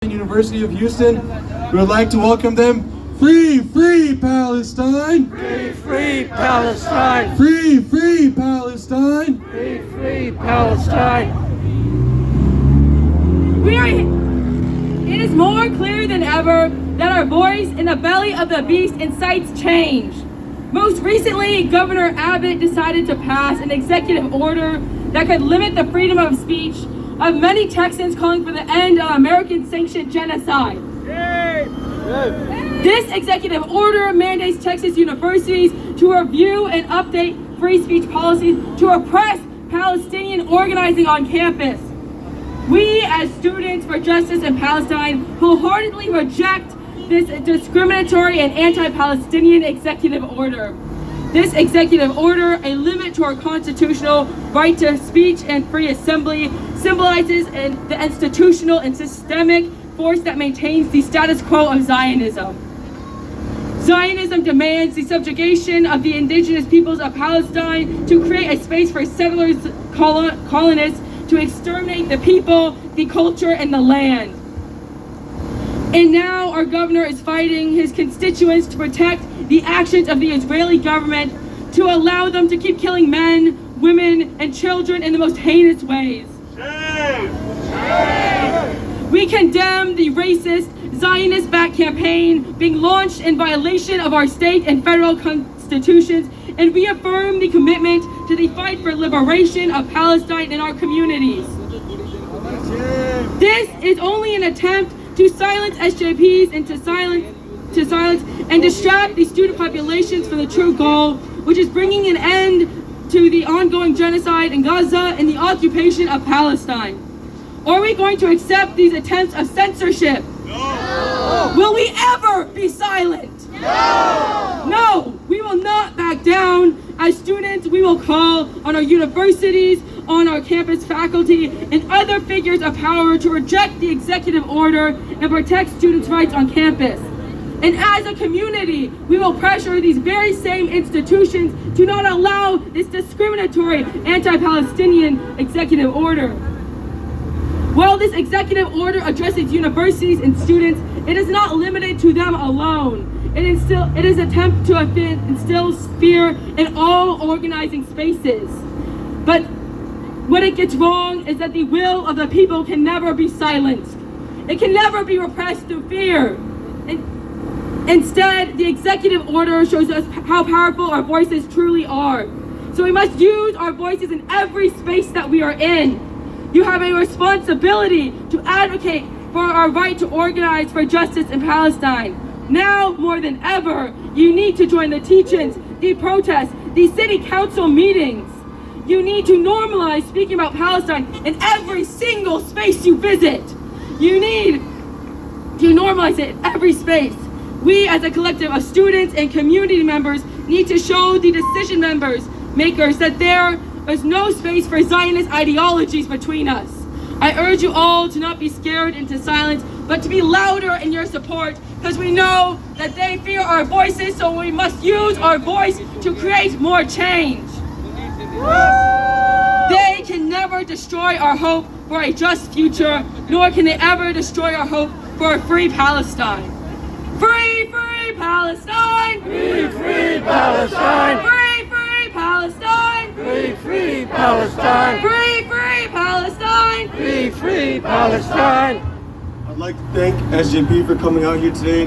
University of Houston. We would like to welcome them. Free, free Palestine! Free, free Palestine! Free, free Palestine! Free, free Palestine! It is more clear than ever that our voice in the belly of the beast incites change. Most recently, Governor Abbott decided to pass an executive order that could limit the freedom of speech of many Texans calling for the end of American-sanctioned genocide. This executive order mandates Texas universities to review and update free speech policies to repress Palestinian organizing on campus. We, as Students for Justice in Palestine, wholeheartedly reject this discriminatory and anti-Palestinian executive order. This executive order, a limit to our constitutional right to speech and free assembly, symbolizes the institutional and systemic force that maintains the status quo of Zionism. Zionism demands the subjugation of the indigenous peoples of Palestine to create a space for settlers, colonists, to exterminate the people, the culture, and the land. And now our governor is fighting his constituents to protect the actions of the Israeli government, to allow them to keep killing men, women, and children in the most heinous ways. Shame! Shame! We condemn the racist, Zionist-backed campaign being launched in violation of our state and federal constitutions, and we affirm the commitment to the fight for liberation of Palestine in our communities. This is only an attempt to silence SJPs and to silence and distract the student populations from the true goal, which is bringing an end to the ongoing genocide in Gaza and the occupation of Palestine. Are we going to accept these attempts of censorship? No! Will we ever be silent? No! No, we will not back down. As students, we will call on our universities, on our campus faculty, and other figures of power to reject the executive order and protect students' rights on campus. And as a community, we will pressure these very same institutions to not allow this discriminatory anti-Palestinian executive order. While this executive order addresses universities and students, it is not limited to them alone. It is an attempt to instill fear in all organizing spaces. But what it gets wrong is that the will of the people can never be silenced. It can never be repressed through fear. Instead, the executive order shows us how powerful our voices truly are. So we must use our voices in every space that we are in. You have a responsibility to advocate for our right to organize for justice in Palestine. Now, more than ever, you need to join the teach-ins, the protests, the city council meetings. You need to normalize speaking about Palestine in every single space you visit. You need to normalize it in every space. We, as a collective of students and community members, need to show the decision makers that there is no space for Zionist ideologies between us. I urge you all to not be scared into silence, but to be louder in your support, because we know that they fear our voices, so we must use our voice to create more change. They can never destroy our hope for a just future, nor can they ever destroy our hope for a free Palestine. Free, free Palestine! Free, free Palestine! Free, free Palestine! Free, free Palestine! Free, free Palestine! Free, free Palestine! I'd like to thank SJP for coming out here today